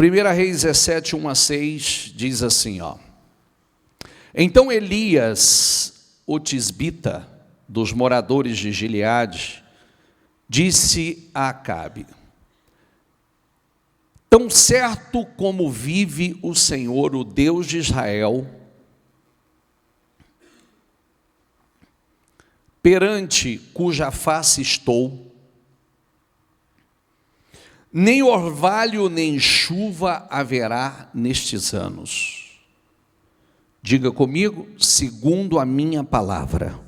1 Reis 17, 1 a 6, diz assim, ó. Então Elias, o tisbita, dos moradores de Gileade, disse a Acabe: tão certo como vive o Senhor, o Deus de Israel, perante cuja face estou, nem orvalho nem chuva haverá nestes anos. Diga comigo, segundo a minha palavra.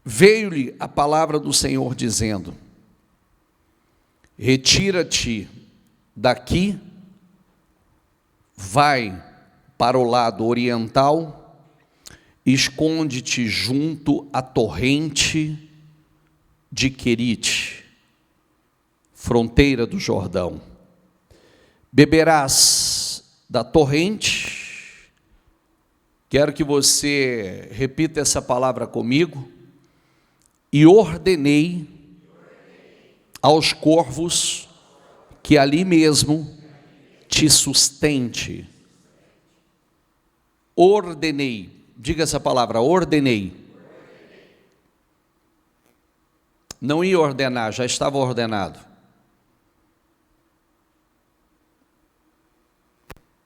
Veio-lhe a palavra do Senhor dizendo: retira-te daqui, vai para o lado oriental, esconde-te junto à torrente de Querite, fronteira do Jordão. Beberás da torrente. Quero que você repita essa palavra comigo. E ordenei aos corvos que ali mesmo te sustente. Ordenei. Diga essa palavra, ordenei. Não ia ordenar, já estava ordenado.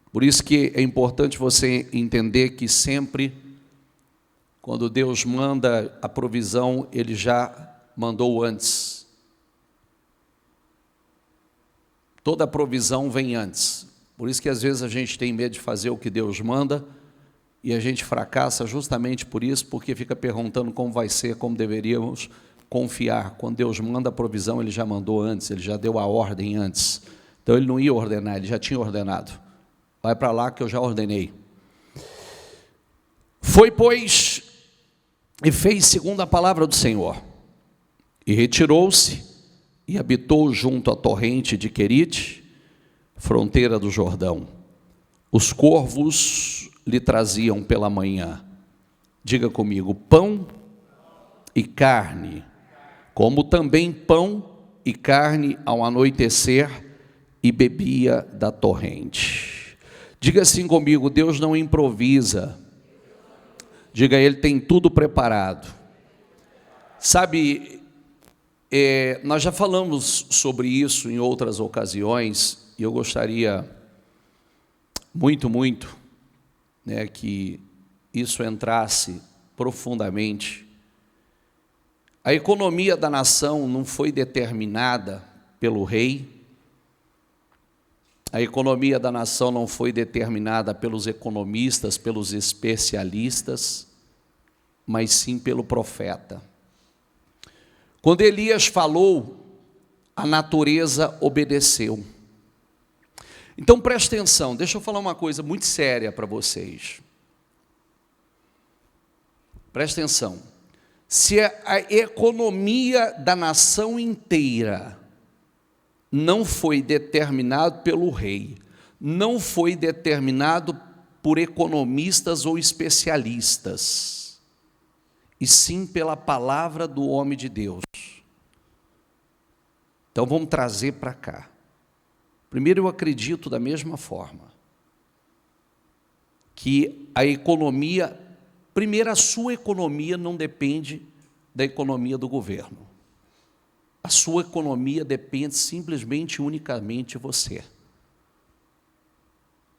Por isso que é importante você entender que sempre, quando Deus manda a provisão, Ele já mandou antes. Toda a provisão vem antes. Por isso que às vezes a gente tem medo de fazer o que Deus manda, e a gente fracassa justamente por isso, porque fica perguntando como vai ser, como deveríamos confiar. Quando Deus manda a provisão, Ele já mandou antes, Ele já deu a ordem antes. Então Ele não ia ordenar, Ele já tinha ordenado. Vai para lá que eu já ordenei. Foi, pois, e fez segundo a palavra do Senhor, e retirou-se, e habitou junto à torrente de Querite, fronteira do Jordão. Os corvos lhe traziam pela manhã, diga comigo, pão e carne, como também pão e carne ao anoitecer, e bebia da torrente. Diga assim comigo, Deus não improvisa. Diga, Ele tem tudo preparado. Sabe, nós já falamos sobre isso em outras ocasiões, e eu gostaria muito, que isso entrasse profundamente. A economia da nação não foi determinada pelo rei, a economia da nação não foi determinada pelos economistas, pelos especialistas, mas sim pelo profeta. Quando Elias falou, a natureza obedeceu. Então preste atenção, deixa eu falar uma coisa muito séria para vocês. Preste atenção. Se a economia da nação inteira não foi determinado pelo rei, não foi determinado por economistas ou especialistas, e sim pela palavra do homem de Deus. Então vamos trazer para cá. Primeiro, eu acredito da mesma forma, que a economia, primeiro, a sua economia não depende da economia do governo. A sua economia depende simplesmente, unicamente de você.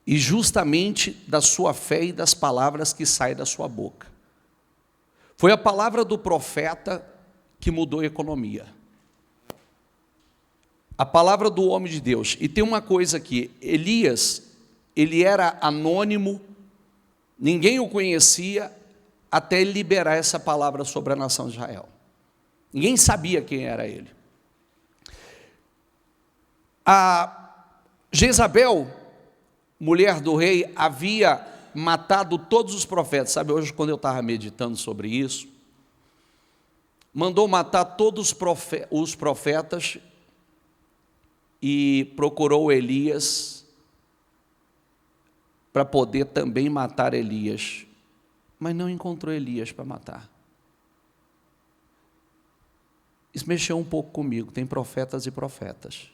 E justamente da sua fé e das palavras que saem da sua boca. Foi a palavra do profeta que mudou a economia. A palavra do homem de Deus. E tem uma coisa aqui, Elias, ele era anônimo, ninguém o conhecia, até ele liberar essa palavra sobre a nação de Israel. Ninguém sabia quem era ele. A Jezabel, mulher do rei, havia matado todos os profetas. Sabe, hoje quando eu estava meditando sobre isso, mandou matar todos os profetas e procurou Elias para poder também matar Elias, mas não encontrou Elias para matar. Isso mexeu um pouco comigo. Tem profetas e profetas.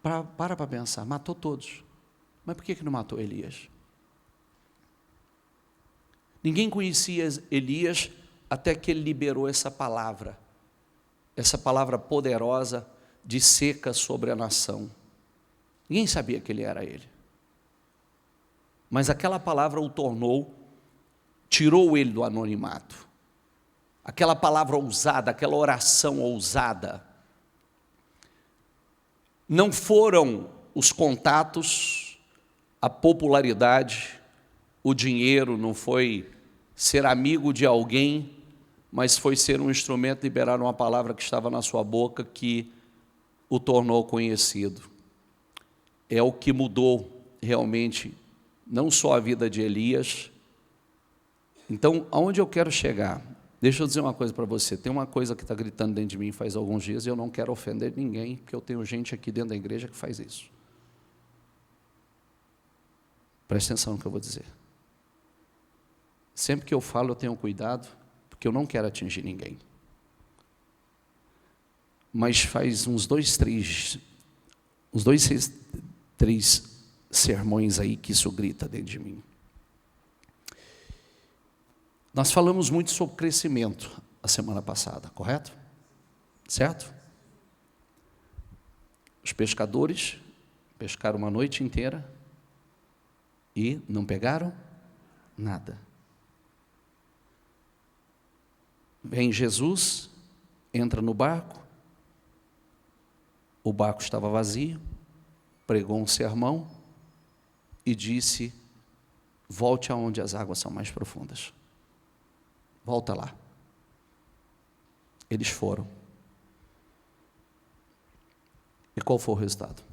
Para pensar, matou todos. Mas por que não matou Elias? Ninguém conhecia Elias até que ele liberou essa palavra poderosa de seca sobre a nação. Ninguém sabia que ele era ele. Mas aquela palavra o tirou ele do anonimato. Aquela palavra ousada, aquela oração ousada. Não foram os contatos, a popularidade, o dinheiro, não foi ser amigo de alguém, mas foi ser um instrumento, liberar uma palavra que estava na sua boca que o tornou conhecido. É o que mudou realmente, não só a vida de Elias. Então, aonde eu quero chegar? Deixa eu dizer uma coisa para você. Tem uma coisa que está gritando dentro de mim faz alguns dias e eu não quero ofender ninguém, porque eu tenho gente aqui dentro da igreja que faz isso. Presta atenção no que eu vou dizer. Sempre que eu falo, eu tenho cuidado, porque eu não quero atingir ninguém. Mas faz uns três sermões aí que isso grita dentro de mim. Nós falamos muito sobre crescimento a semana passada, correto? Certo? Os pescadores pescaram uma noite inteira e não pegaram nada. Vem Jesus, entra no barco, o barco estava vazio, pregou um sermão e disse: volte aonde as águas são mais profundas. Volta lá. Eles foram. E qual foi o resultado?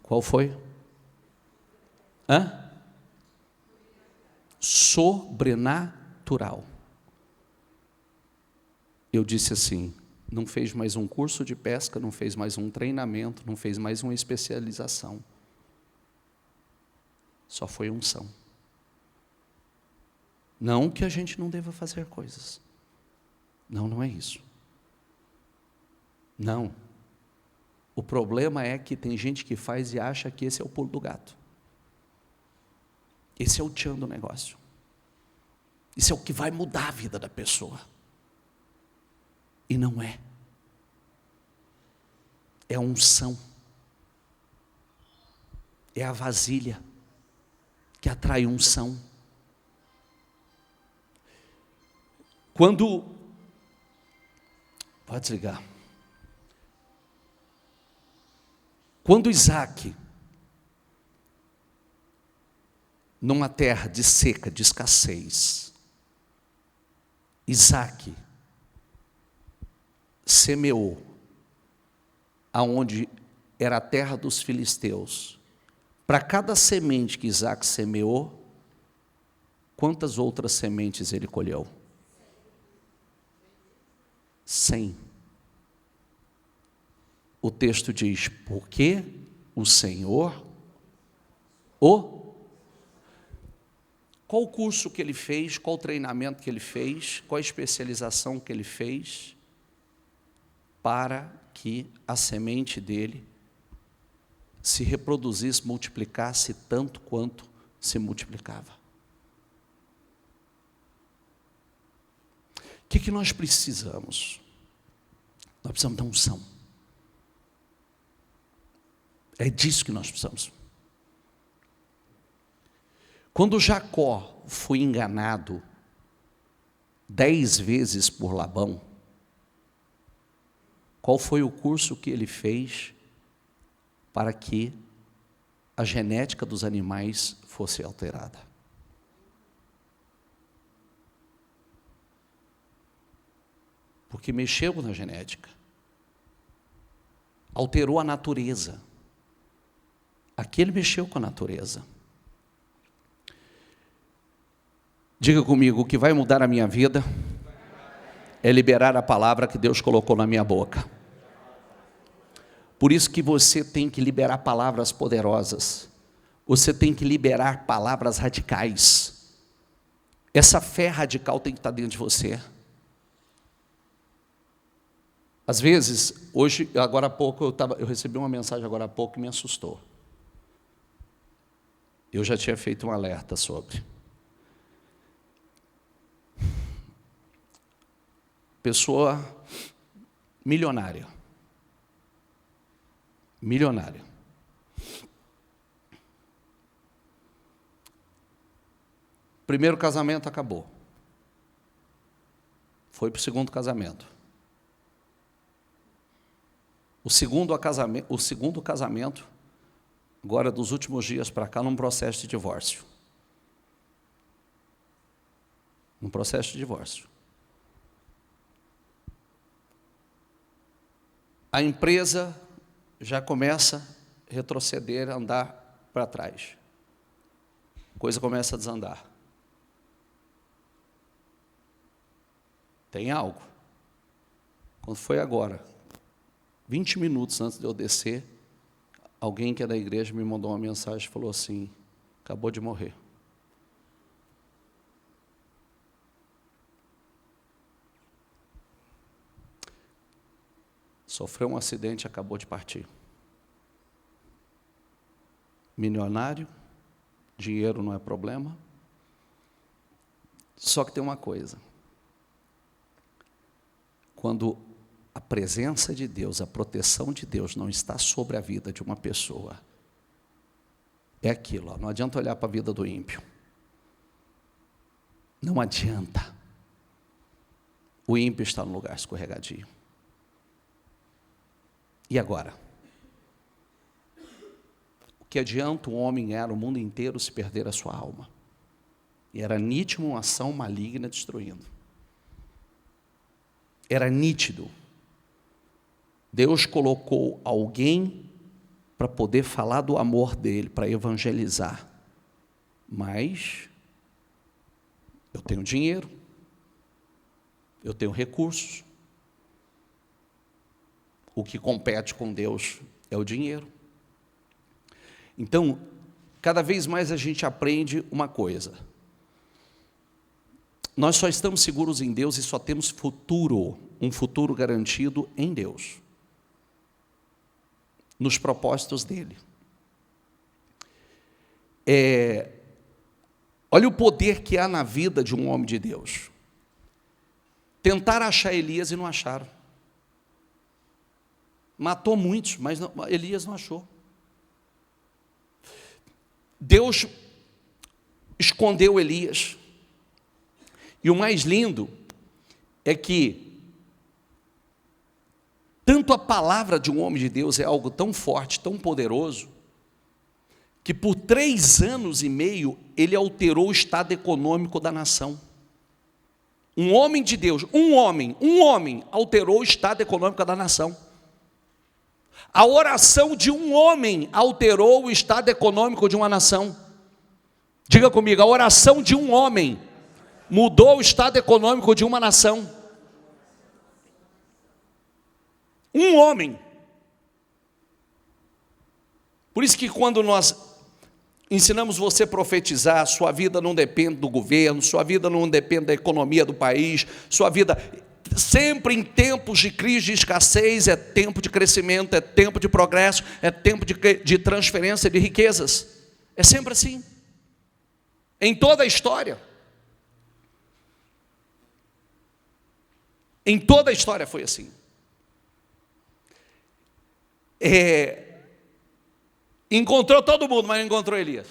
Qual foi? Sobrenatural. Eu disse assim, não fez mais um curso de pesca, não fez mais um treinamento, não fez mais uma especialização. Só foi unção. Não que a gente não deva fazer coisas. Não, não é isso. Não. O problema é que tem gente que faz e acha que esse é o pulo do gato. Esse é o tchan do negócio. Isso é o que vai mudar a vida da pessoa. E não é. É a unção. É a vasilha que atrai unção. Quando... Pode desligar. Quando Isaac, numa terra de seca, de escassez, Isaac semeou aonde era a terra dos filisteus. Para cada semente que Isaac semeou, quantas outras sementes ele colheu? 100. O texto diz, porque o Senhor Qual o curso que ele fez, qual o treinamento que ele fez, qual a especialização que ele fez para que a semente dele se reproduzisse, multiplicasse tanto quanto se multiplicava. O que nós precisamos? Nós precisamos da unção. É disso que nós precisamos. Quando Jacó foi enganado 10 vezes por Labão, qual foi o curso que ele fez para que a genética dos animais fosse alterada? Porque mexeu na genética, alterou a natureza. Aqui ele mexeu com a natureza. Diga comigo, o que vai mudar a minha vida é liberar a palavra que Deus colocou na minha boca. Por isso que você tem que liberar palavras poderosas. Você tem que liberar palavras radicais. Essa fé radical tem que estar dentro de você. Às vezes, hoje, agora há pouco, eu recebi uma mensagem agora há pouco que me assustou. Eu já tinha feito um alerta sobre. Pessoa milionária. Milionária. Primeiro casamento acabou. Foi para o segundo casamento. O segundo casamento, agora dos últimos dias para cá, num processo de divórcio. Num processo de divórcio. A empresa já começa a retroceder, a andar para trás. A coisa começa a desandar. Tem algo. Quando foi agora, 20 minutos antes de eu descer, alguém que é da igreja me mandou uma mensagem e falou assim: acabou de morrer. Sofreu um acidente e acabou de partir. Milionário, dinheiro não é problema. Só que tem uma coisa. Quando a presença de Deus, a proteção de Deus não está sobre a vida de uma pessoa, é aquilo, ó, não adianta olhar para a vida do ímpio. Não adianta. O ímpio está no lugar escorregadio. E agora? O que adianta um homem ganhar o mundo inteiro se perder a sua alma? E era nítido uma ação maligna destruindo. Era nítido. Deus colocou alguém para poder falar do amor dele, para evangelizar. Mas eu tenho dinheiro, eu tenho recursos. O que compete com Deus é o dinheiro. Então, cada vez mais a gente aprende uma coisa. Nós só estamos seguros em Deus e só temos futuro, um futuro garantido em Deus, nos propósitos dele. Olha o poder que há na vida de um homem de Deus. Tentaram achar Elias e não acharam. Matou muitos, mas não, Elias não achou. Deus escondeu Elias. E o mais lindo é que tanto a palavra de um homem de Deus é algo tão forte, tão poderoso, que por 3 anos e meio ele alterou o estado econômico da nação. Um homem de Deus, um homem alterou o estado econômico da nação. A oração de um homem alterou o estado econômico de uma nação. Diga comigo, a oração de um homem mudou o estado econômico de uma nação. Um homem. Por isso que quando nós ensinamos você a profetizar, sua vida não depende do governo, sua vida não depende da economia do país, sua vida, sempre em tempos de crise, de escassez, é tempo de crescimento, é tempo de progresso, é tempo de transferência de riquezas. É sempre assim. Em toda a história. Em toda a história foi assim. Encontrou todo mundo, mas não encontrou Elias.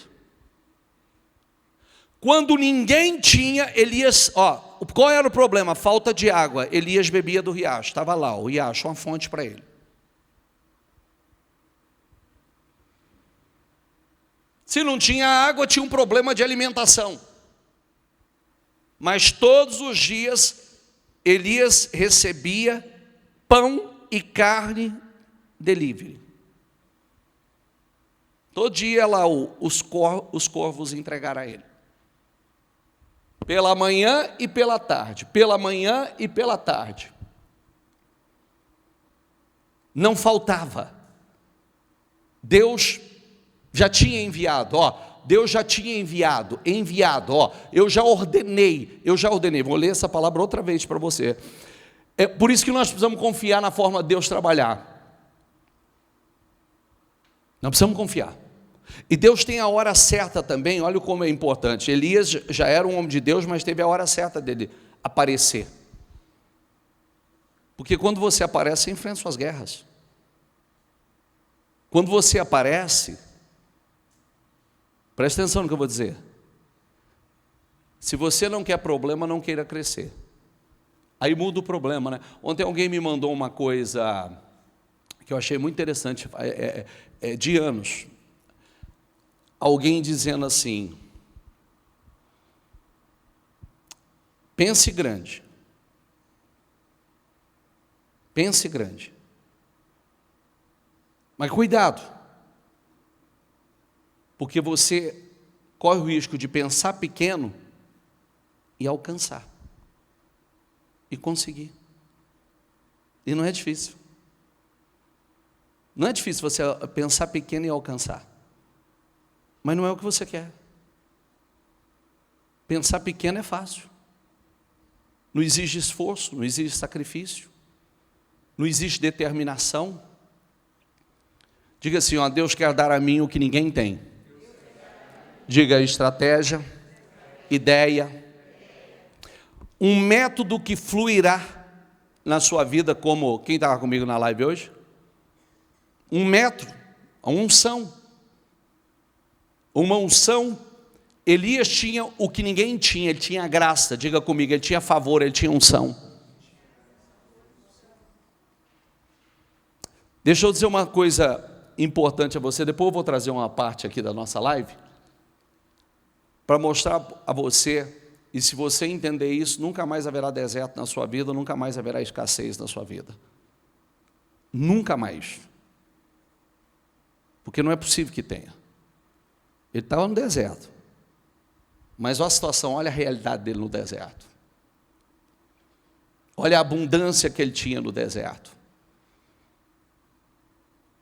Quando ninguém tinha, Elias, qual era o problema? Falta de água. Elias bebia do riacho, estava lá, o riacho, uma fonte para ele. Se não tinha água, tinha um problema de alimentação. Mas todos os dias, Elias recebia pão e carne delivery. Todo dia lá os corvos entregaram a ele. Pela manhã e pela tarde. Pela manhã e pela tarde. Não faltava. Deus já tinha enviado. Deus já tinha enviado, ó, eu já ordenei, vou ler essa palavra outra vez para você. É por isso que nós precisamos confiar na forma de Deus trabalhar. Nós precisamos confiar. E Deus tem a hora certa também, olha como é importante. Elias já era um homem de Deus, mas teve a hora certa dele aparecer. Porque quando você aparece, você enfrenta suas guerras. Quando você aparece, preste atenção no que eu vou dizer. Se você não quer problema, não queira crescer. Aí muda o problema, né? Ontem alguém me mandou uma coisa que eu achei muito interessante, de anos. Alguém dizendo assim: pense grande. Pense grande. Mas cuidado, porque você corre o risco de pensar pequeno e alcançar. E conseguir. E não é difícil. Não é difícil você pensar pequeno e alcançar. Mas não é o que você quer. Pensar pequeno é fácil. Não exige esforço, não exige sacrifício. Não existe determinação. Diga assim, ó, Deus quer dar a mim o que ninguém tem. Diga estratégia, ideia, um método que fluirá na sua vida, como quem estava comigo na live hoje? Um método, a unção. Uma unção. Elias tinha o que ninguém tinha, ele tinha graça, diga comigo, ele tinha favor, ele tinha unção. Deixa eu dizer uma coisa importante a você, depois eu vou trazer uma parte aqui da nossa live, para mostrar a você, e se você entender isso, nunca mais haverá deserto na sua vida, nunca mais haverá escassez na sua vida. Nunca mais. Porque não é possível que tenha. Ele estava no deserto. Mas olha a situação, olha a realidade dele no deserto. Olha a abundância que ele tinha no deserto.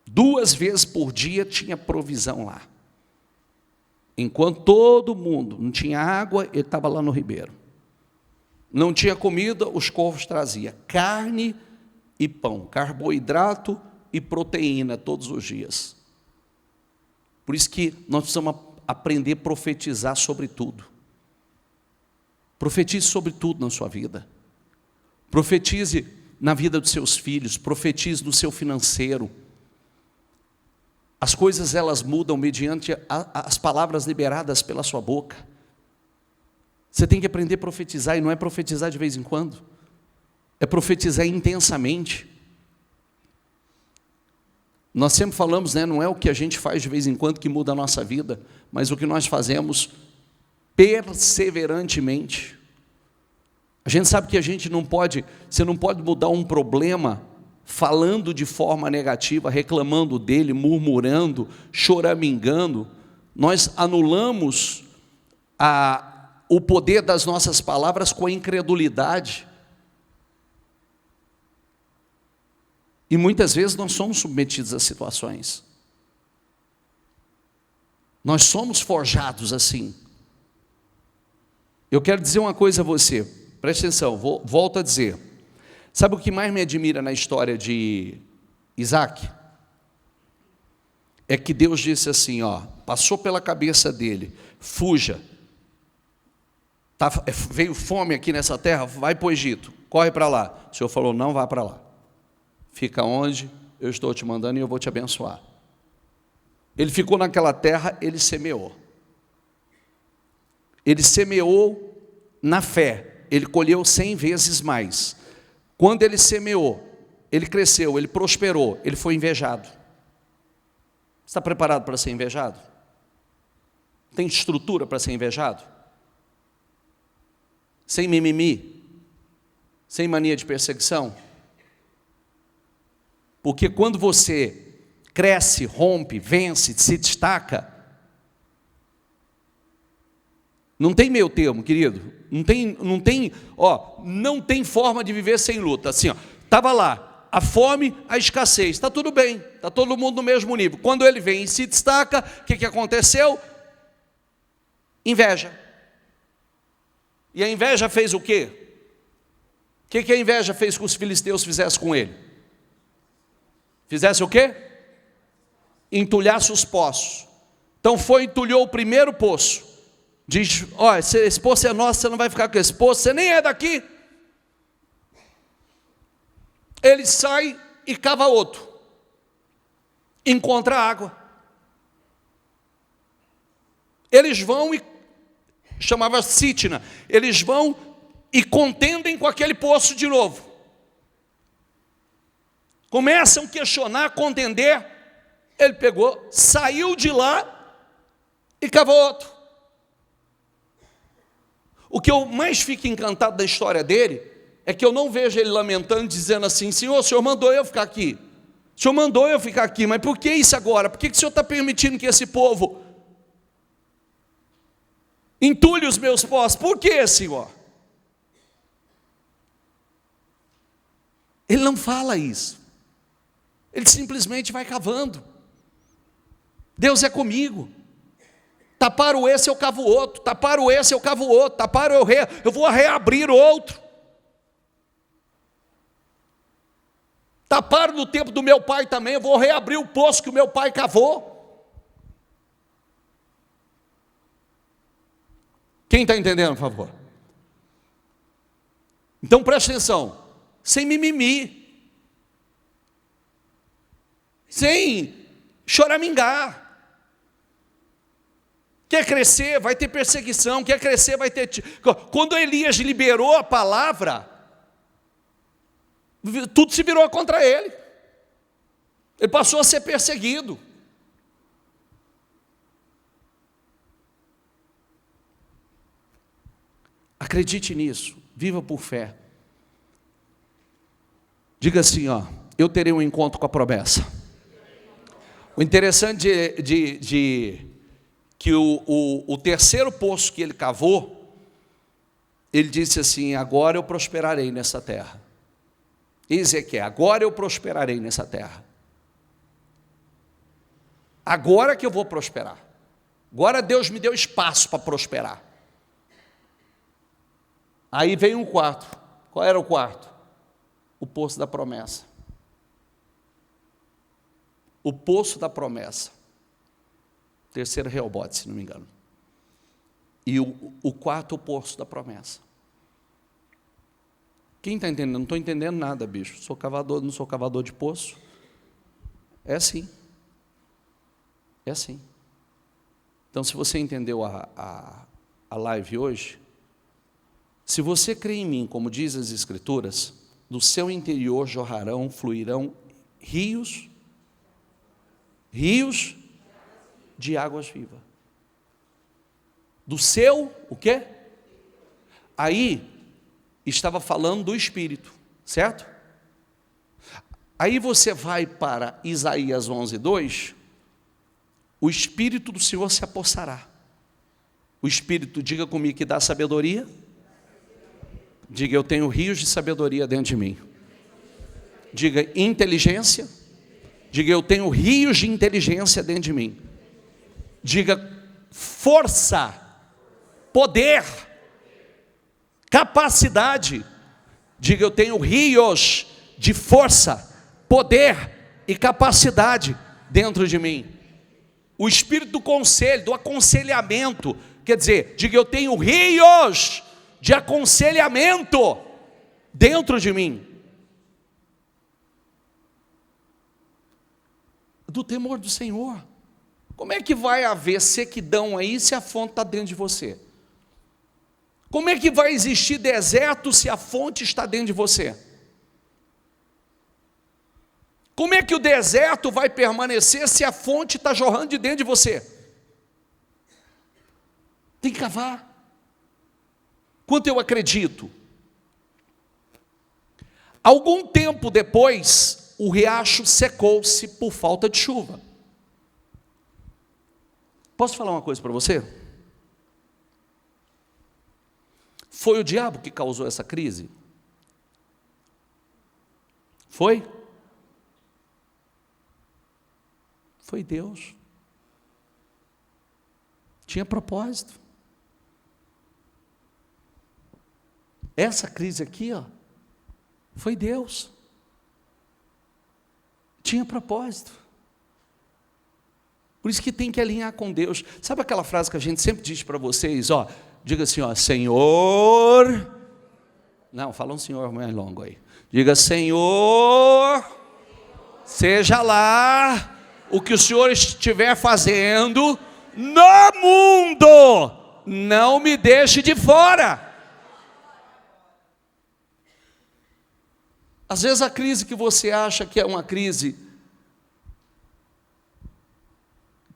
2 vezes por dia tinha provisão lá. Enquanto todo mundo não tinha água, ele estava lá no ribeiro. Não tinha comida, os corvos traziam carne e pão, carboidrato e proteína todos os dias. Por isso que nós precisamos aprender a profetizar sobre tudo. Profetize sobre tudo na sua vida. Profetize na vida dos seus filhos, profetize no seu financeiro. As coisas elas mudam mediante as palavras liberadas pela sua boca. Você tem que aprender a profetizar, e não é profetizar de vez em quando, é profetizar intensamente. Nós sempre falamos, né, não é o que a gente faz de vez em quando que muda a nossa vida, mas o que nós fazemos perseverantemente. A gente sabe que você não pode mudar um problema falando de forma negativa, reclamando dele, murmurando, choramingando. Nós anulamos o poder das nossas palavras com a incredulidade. E muitas vezes nós somos submetidos a situações. Nós somos forjados assim. Eu quero dizer uma coisa a você, preste atenção, volto a dizer. Sabe o que mais me admira na história de Isaac? É que Deus disse assim, ó, passou pela cabeça dele, fuja. Veio fome aqui nessa terra, vai para o Egito, corre para lá. O Senhor falou, não vá para lá. Fica onde eu estou te mandando e eu vou te abençoar. Ele ficou naquela terra, ele semeou. Ele semeou na fé, ele colheu 100 vezes mais. Quando ele semeou, ele cresceu, ele prosperou, ele foi invejado. Está preparado para ser invejado? Tem estrutura para ser invejado? Sem mimimi? Sem mania de perseguição? Porque quando você cresce, rompe, vence, se destaca, não tem meio termo, querido. Não tem forma de viver sem luta. Assim, ó, estava lá, a fome, a escassez, está tudo bem, está todo mundo no mesmo nível. Quando ele vem e se destaca, o que aconteceu? Inveja. E a inveja fez o quê? O que a inveja fez que os filisteus fizessem com ele? Fizesse o quê? Entulhasse os poços. Então entulhou o primeiro poço. Diz, olha, esse poço é nosso, você não vai ficar com esse poço, você nem é daqui. Ele sai e cava outro. Encontra água. Eles vão e, chamava Sitna, eles vão e contendem com aquele poço de novo. Começam a questionar, contender. Ele pegou, saiu de lá e cavou outro. O que eu mais fico encantado da história dele é que eu não vejo ele lamentando, dizendo assim, Senhor, o Senhor mandou eu ficar aqui. O Senhor mandou eu ficar aqui, mas por que isso agora? Por que o Senhor está permitindo que esse povo entulhe os meus poços? Por que, Senhor? Ele não fala isso. Ele simplesmente vai cavando. Deus é comigo. Taparam esse, eu cavo outro. Taparam esse, eu cavo outro. Taparam, eu vou reabrir outro. Taparam no tempo do meu pai também, eu vou reabrir o poço que o meu pai cavou. Quem está entendendo, por favor? Então preste atenção, sem mimimi, sem choramingar. Quer crescer, vai ter perseguição, quer crescer, vai ter... Quando Elias liberou a palavra, tudo se virou contra ele. Ele passou a ser perseguido. Acredite nisso, viva por fé. Diga assim, ó, eu terei um encontro com a promessa. O interessante que o terceiro poço que ele cavou, ele disse assim, agora eu prosperarei nessa terra. Ezequiel, agora eu prosperarei nessa terra. Agora que eu vou prosperar. Agora Deus me deu espaço para prosperar. Aí veio um quarto. Qual era o quarto? O poço da promessa. O poço da promessa. Terceiro Reobote, se não me engano. E o quarto, o poço da promessa. Quem está entendendo? Não estou entendendo nada, bicho. Sou cavador, não sou cavador de poço. É assim. É assim. Então, se você entendeu a live hoje, se você crê em mim, como diz as Escrituras, do seu interior jorrarão, fluirão rios de águas vivas. Do seu, o quê? Aí, estava falando do Espírito, certo? Aí você vai para Isaías 11:2, o Espírito do Senhor se apossará. O Espírito, diga comigo, que dá sabedoria. Diga, eu tenho rios de sabedoria dentro de mim. Diga, inteligência. Diga, eu tenho rios de inteligência dentro de mim. Diga, força, poder, capacidade. Diga, eu tenho rios de força, poder e capacidade dentro de mim. O espírito do conselho, do aconselhamento, quer dizer, diga, eu tenho rios de aconselhamento dentro de mim. Do temor do Senhor. Como é que vai haver sequidão aí se a fonte está dentro de você? Como é que vai existir deserto se a fonte está dentro de você? Como é que o deserto vai permanecer se a fonte está jorrando de dentro de você? Tem que cavar. Quanto eu acredito, algum tempo depois, o riacho secou-se por falta de chuva. Posso falar uma coisa para você? Foi o diabo que causou essa crise? Foi? Foi Deus. Tinha propósito. Essa crise aqui, ó, foi Deus. Tinha propósito. Por isso que tem que alinhar com Deus. Sabe aquela frase que a gente sempre diz para vocês, ó, diga assim, ó, Senhor. Não, fala um Senhor mais longo aí. Diga, Senhor, seja lá o que o Senhor estiver fazendo no mundo, não me deixe de fora. Às vezes a crise que você acha que é uma crise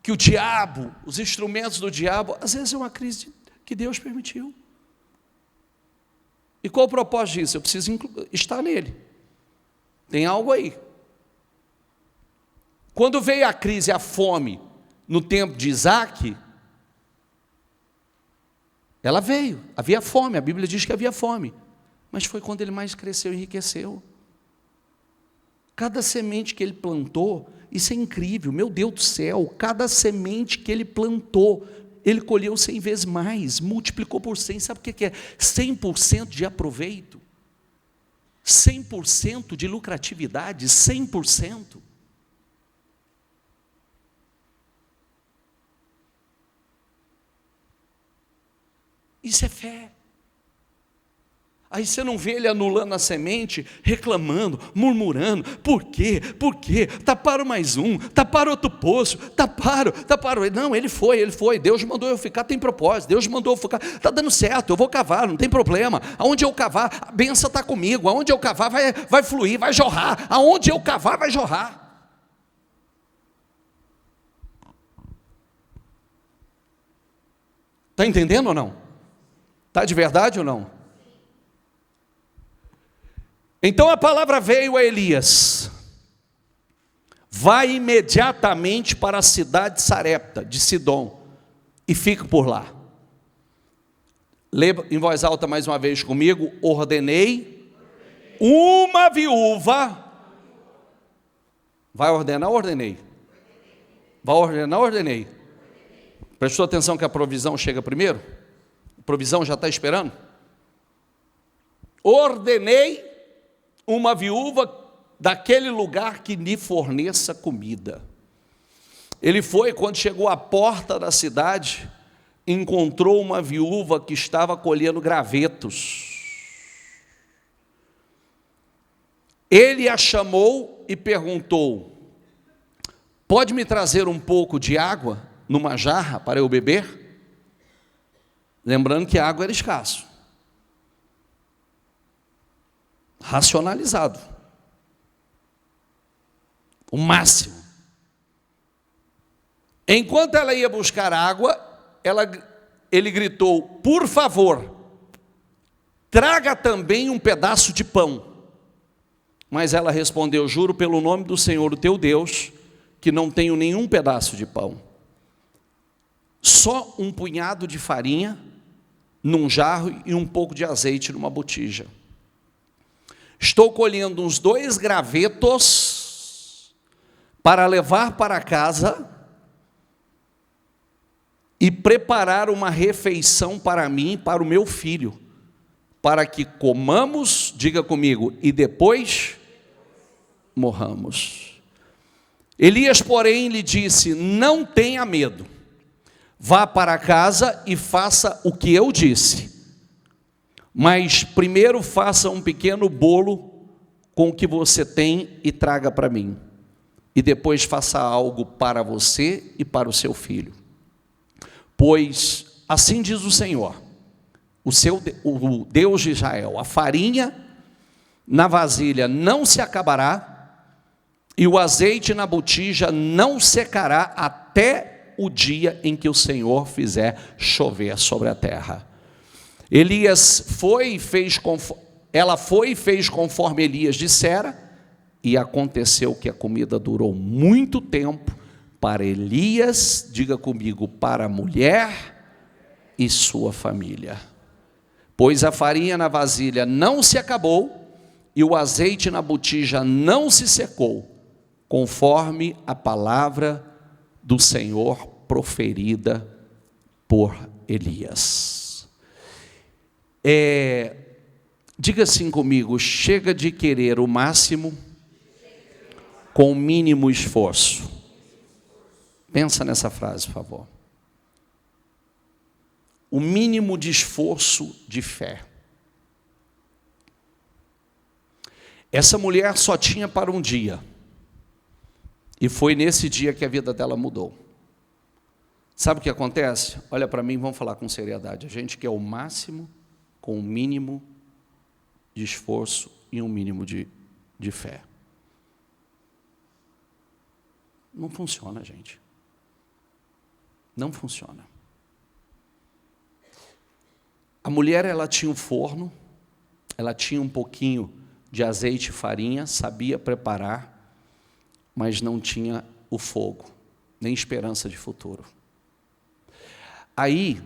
que o diabo, os instrumentos do diabo, às vezes é uma crise que Deus permitiu. E qual o propósito disso? Eu preciso estar nele. Tem algo aí. Quando veio a crise, a fome, no tempo de Isaac, ela veio, havia fome, a Bíblia diz que havia fome, mas foi quando ele mais cresceu e enriqueceu. Cada semente que ele plantou, isso é incrível, meu Deus do céu, cada semente que ele plantou, ele colheu 100 vezes mais, multiplicou por 100, sabe o que é? 100% de aproveito, 100% de lucratividade, 100%. Isso é fé. Aí você não vê ele anulando a semente, reclamando, murmurando, por quê? Por quê? Taparam mais um, taparam outro poço, taparam. Não, ele foi, Deus mandou eu ficar, tem propósito, Deus mandou eu ficar, está dando certo, eu vou cavar, não tem problema, aonde eu cavar, a bênção está comigo, aonde eu cavar vai fluir, vai jorrar, aonde eu cavar vai jorrar. Está entendendo ou não? Está de verdade ou não? Então a palavra veio a Elias, vai imediatamente para a cidade de Sarepta, de Sidom, e fica por lá. Lê em voz alta mais uma vez comigo, ordenei uma viúva, vai ordenar, ordenei, vai ordenar, ordenei, prestou atenção que a provisão chega primeiro? A provisão já está esperando? Ordenei uma viúva daquele lugar que lhe forneça comida. Ele foi, quando chegou à porta da cidade, encontrou uma viúva que estava colhendo gravetos. Ele a chamou e perguntou, pode me trazer um pouco de água numa jarra para eu beber? Lembrando que a água era escasso. Racionalizado, o máximo. Enquanto ela ia buscar água, ele gritou, por favor, traga também um pedaço de pão. Mas ela respondeu, juro pelo nome do Senhor, o teu Deus, que não tenho nenhum pedaço de pão. Só um punhado de farinha num jarro e um pouco de azeite numa botija. Estou colhendo uns 2 gravetos para levar para casa e preparar uma refeição para mim e para o meu filho, para que comamos, diga comigo, e depois morramos. Elias, porém, lhe disse, não tenha medo, vá para casa e faça o que eu disse. Mas primeiro faça um pequeno bolo com o que você tem e traga para mim. E depois faça algo para você e para o seu filho. Pois assim diz o Senhor, o Deus de Israel, a farinha na vasilha não se acabará e o azeite na botija não secará até o dia em que o Senhor fizer chover sobre a terra. Ela foi e fez conforme Elias dissera, e aconteceu que a comida durou muito tempo para Elias, diga comigo, para a mulher e sua família. Pois a farinha na vasilha não se acabou, e o azeite na botija não se secou, conforme a palavra do Senhor proferida por Elias. Diga assim comigo: chega de querer o máximo com o mínimo esforço. Pensa nessa frase, por favor. O mínimo de esforço de fé. Essa mulher só tinha para um dia. E foi nesse dia que a vida dela mudou. Sabe o que acontece? Olha para mim, vamos falar com seriedade. A gente quer o máximo com o mínimo de esforço e um mínimo de fé. Não funciona, gente. Não funciona. A mulher, ela tinha um forno, ela tinha um pouquinho de azeite e farinha, sabia preparar, mas não tinha o fogo, nem esperança de futuro. Aí,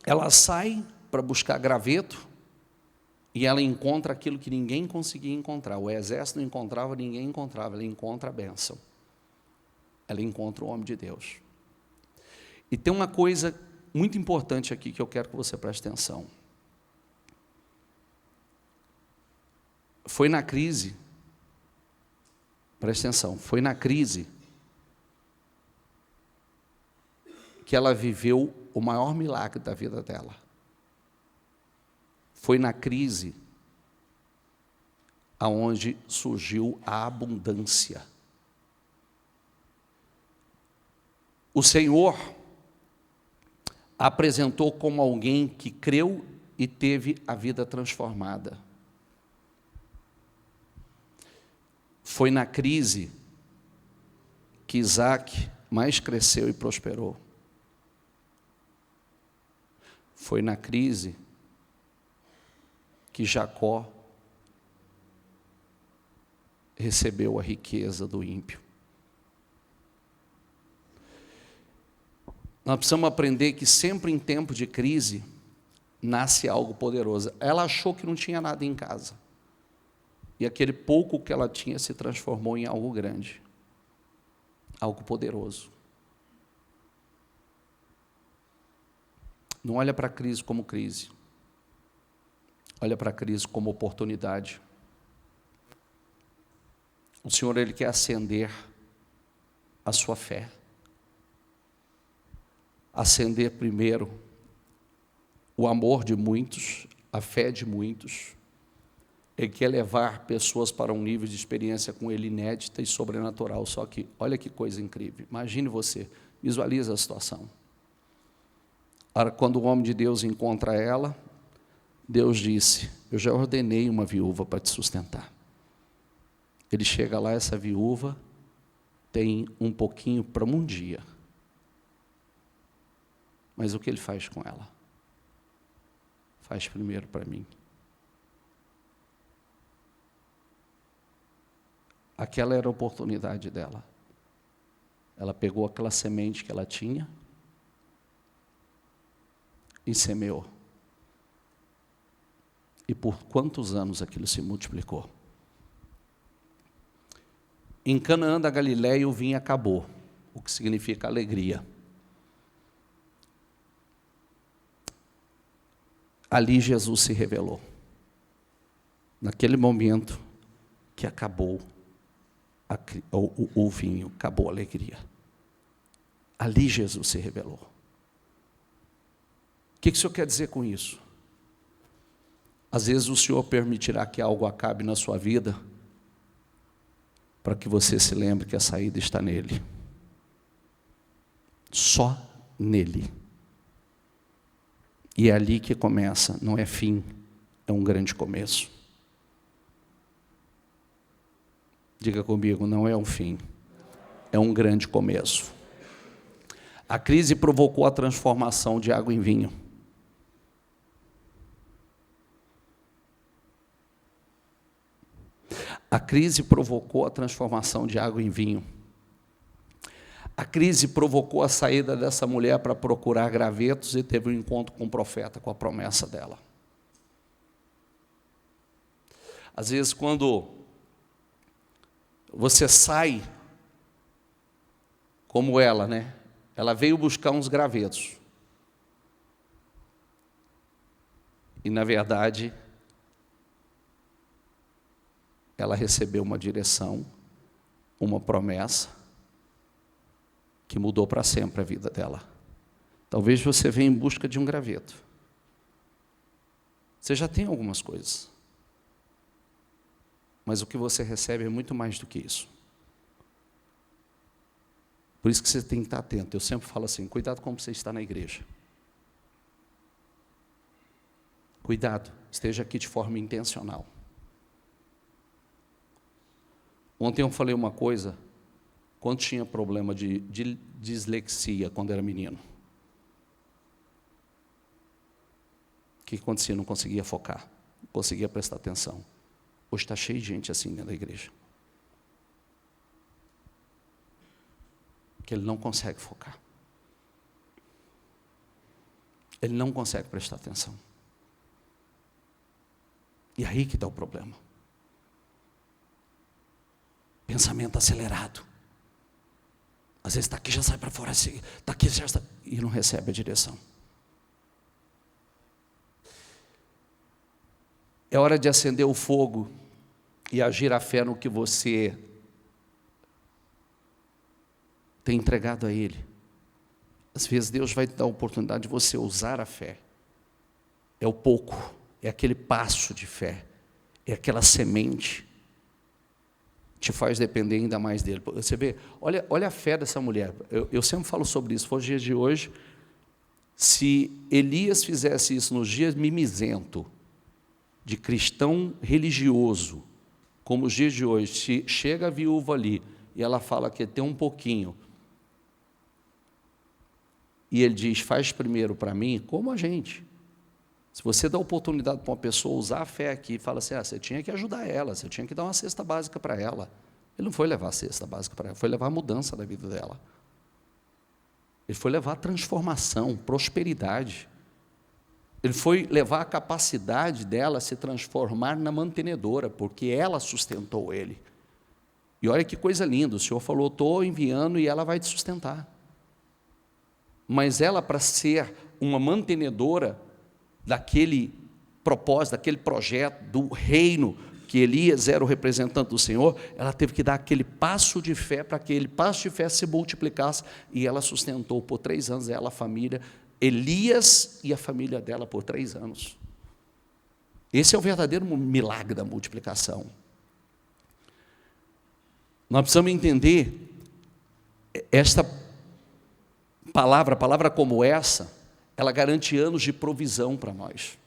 ela sai para buscar graveto e ela encontra aquilo que ninguém conseguia encontrar. O exército não encontrava, ninguém encontrava. Ela encontra a bênção. Ela encontra o homem de Deus. E tem uma coisa muito importante aqui que eu quero que você preste atenção. Foi na crise, preste atenção, foi na crise que ela viveu o maior milagre da vida dela. Foi na crise aonde surgiu a abundância. O Senhor a apresentou como alguém que creu e teve a vida transformada. Foi na crise que Isaac mais cresceu e prosperou. Foi na crise que Jacó recebeu a riqueza do ímpio. Nós precisamos aprender que sempre em tempo de crise nasce algo poderoso. Ela achou que não tinha nada em casa. E aquele pouco que ela tinha se transformou em algo grande. Algo poderoso. Não olha para a crise como crise. Olha para a crise como oportunidade. O Senhor, Ele quer acender a sua fé. Acender primeiro o amor de muitos, a fé de muitos. Ele quer levar pessoas para um nível de experiência com Ele inédita e sobrenatural. Só que, olha que coisa incrível. Imagine você, visualiza a situação. Quando o homem de Deus encontra ela, Deus disse: eu já ordenei uma viúva para te sustentar. Ele chega lá, essa viúva tem um pouquinho para um dia. Mas o que ele faz com ela? Faz primeiro para mim. Aquela era a oportunidade dela. Ela pegou aquela semente que ela tinha e semeou. E por quantos anos aquilo se multiplicou? Em Canaã da Galileia o vinho acabou, o que significa alegria. Ali Jesus se revelou. Naquele momento que acabou o vinho, acabou a alegria. Ali Jesus se revelou. O que o Senhor quer dizer com isso? Às vezes o Senhor permitirá que algo acabe na sua vida, para que você se lembre que a saída está nele. Só nele. E é ali que começa, não é fim, é um grande começo. Diga comigo, não é um fim, é um grande começo. A crise provocou a transformação de água em vinho. A crise provocou a transformação de água em vinho. A crise provocou a saída dessa mulher para procurar gravetos e teve um encontro com o profeta, com a promessa dela. Às vezes, quando você sai, como ela, né? Ela veio buscar uns gravetos. E, na verdade, ela recebeu uma direção, uma promessa, que mudou para sempre a vida dela. Talvez você venha em busca de um graveto. Você já tem algumas coisas, mas o que você recebe é muito mais do que isso. Por isso que você tem que estar atento. Eu sempre falo assim, cuidado como você está na igreja. Cuidado, esteja aqui de forma intencional. Ontem eu falei uma coisa, quando tinha problema de dislexia, quando era menino. O que acontecia? Não conseguia focar, não conseguia prestar atenção. Hoje está cheio de gente assim dentro da igreja. Que ele não consegue focar. Ele não consegue prestar atenção. E aí que está o problema. Pensamento acelerado. Às vezes está aqui, já sai para fora, está aqui, já está, e não recebe a direção. É hora de acender o fogo e agir a fé no que você tem entregado a Ele. Às vezes Deus vai te dar a oportunidade de você usar a fé. É o pouco, é aquele passo de fé, é aquela semente, te faz depender ainda mais dele. Você vê, olha a fé dessa mulher. Eu sempre falo sobre isso, foi os dias de hoje. Se Elias fizesse isso nos dias mimizento, de cristão religioso, como os dias de hoje, se chega a viúva ali, e ela fala que tem um pouquinho, e ele diz, faz primeiro para mim, como a gente. Se você dá oportunidade para uma pessoa usar a fé aqui, fala assim, você tinha que ajudar ela, você tinha que dar uma cesta básica para ela. Ele não foi levar a cesta básica para ela, foi levar a mudança da vida dela. Ele foi levar a transformação, prosperidade. Ele foi levar a capacidade dela a se transformar na mantenedora, porque ela sustentou ele. E olha que coisa linda, o Senhor falou, estou enviando e ela vai te sustentar. Mas ela, para ser uma mantenedora daquele propósito, daquele projeto, do reino, que Elias era o representante do Senhor, ela teve que dar aquele passo de fé, para que aquele passo de fé se multiplicasse, e ela sustentou por 3 anos, ela, a família, Elias e a família dela por 3 anos. Esse é o verdadeiro milagre da multiplicação. Nós precisamos entender esta palavra como essa, ela garante anos de provisão para nós,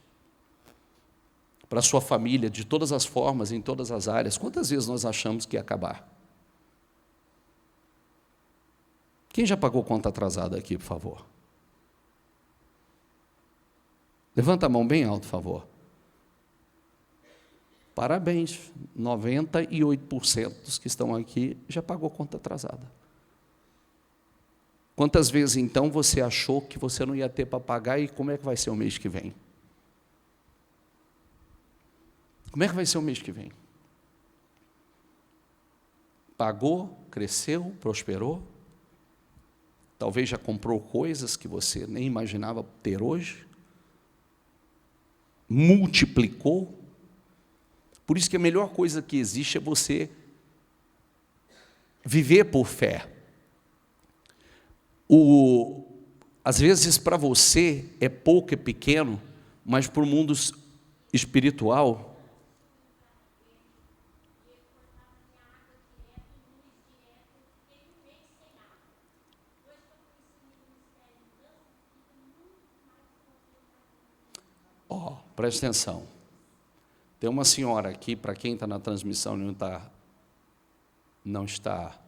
para a sua família, de todas as formas, em todas as áreas. Quantas vezes nós achamos que ia acabar? Quem já pagou conta atrasada aqui, por favor? Levanta a mão bem alto, por favor. Parabéns, 98% dos que estão aqui já pagou conta atrasada. Quantas vezes, então, você achou que você não ia ter para pagar e como é que vai ser o mês que vem? Como é que vai ser o mês que vem? Pagou, cresceu, prosperou? Talvez já comprou coisas que você nem imaginava ter hoje? Multiplicou? Por isso que a melhor coisa que existe é você viver por fé. Às vezes para você é pouco, é pequeno, mas para o mundo espiritual, presta atenção. Tem uma senhora aqui, para quem está na transmissão e não está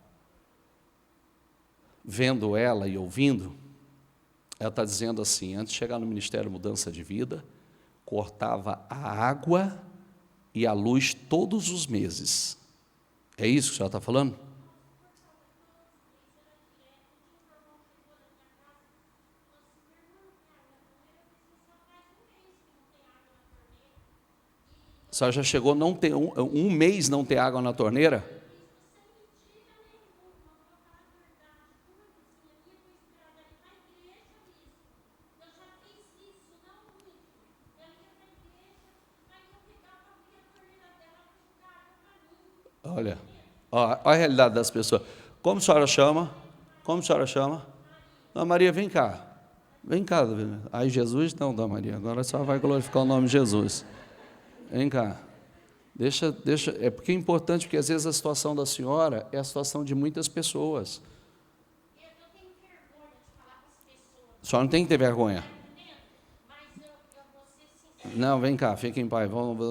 vendo ela e ouvindo, ela está dizendo assim, antes de chegar no Ministério Mudança de Vida, cortava a água e a luz todos os meses. É isso que a senhora está falando? A senhora já chegou a não ter um mês não ter água na torneira? Olha, olha a realidade das pessoas. Como a senhora chama? Como a senhora chama? Dona Maria, vem cá. Vem cá. Aí Jesus, não, Dona Maria, agora a senhora vai glorificar o nome de Jesus. Vem cá. Deixa, é porque é importante, porque às vezes a situação da senhora é a situação de muitas pessoas. Eu tenho vergonha de falar para as pessoas. A senhora não tem que ter vergonha. Mas eu vou ser sincera. Não, vem cá, fique em paz,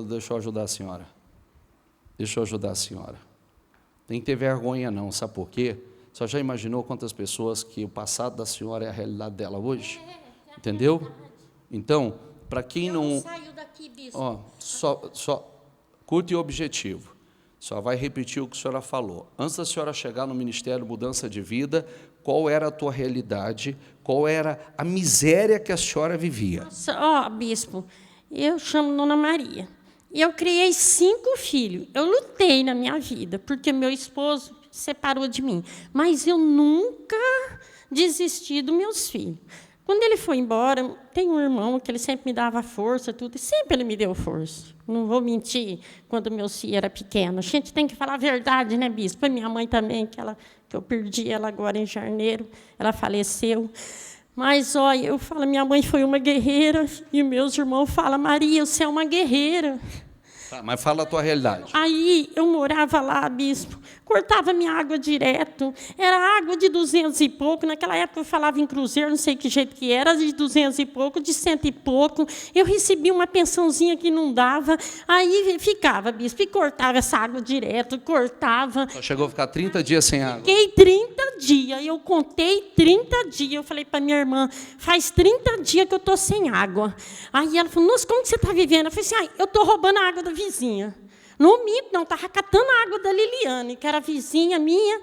deixa eu ajudar a senhora. Deixa eu ajudar a senhora. Tem que ter vergonha não, sabe por quê? A senhora já imaginou quantas pessoas que o passado da senhora é a realidade dela hoje? Entendeu? Então, para quem não... Saiu daqui, bispo. Ó, só curto e objetivo. Só vai repetir o que a senhora falou. Antes da senhora chegar no Ministério Mudança de Vida, qual era a tua realidade? Qual era a miséria que a senhora vivia? Nossa, bispo, eu chamo Dona Maria. Eu criei 5 filhos. Eu lutei na minha vida, porque meu esposo separou de mim. Mas eu nunca desisti dos meus filhos. Quando ele foi embora, tem um irmão que ele sempre me dava força, tudo, e sempre ele me deu força. Não vou mentir, quando meu filho era pequeno. A gente tem que falar a verdade, né, bispo? A minha mãe também, que eu perdi ela agora em janeiro, ela faleceu. Mas, olha, eu falo, minha mãe foi uma guerreira, e meus irmãos falam, Maria, você é uma guerreira. Tá, mas fala a tua realidade. Aí, eu morava lá, bispo, cortava minha água direto, era água de 200 e pouco, naquela época eu falava em cruzeiro, não sei que jeito que era, de 200 e pouco, de 100 e pouco, eu recebia uma pensãozinha que não dava, aí ficava, bispo, e cortava essa água direto, cortava. Só chegou a ficar 30 dias sem água. Fiquei 30 dias, eu contei 30 dias, eu falei para minha irmã, faz 30 dias que eu estou sem água. Aí ela falou, nossa, como que você está vivendo? Eu falei assim, eu estou roubando a água da vizinha. Não minto, não, estava catando a água da Liliane, que era vizinha minha,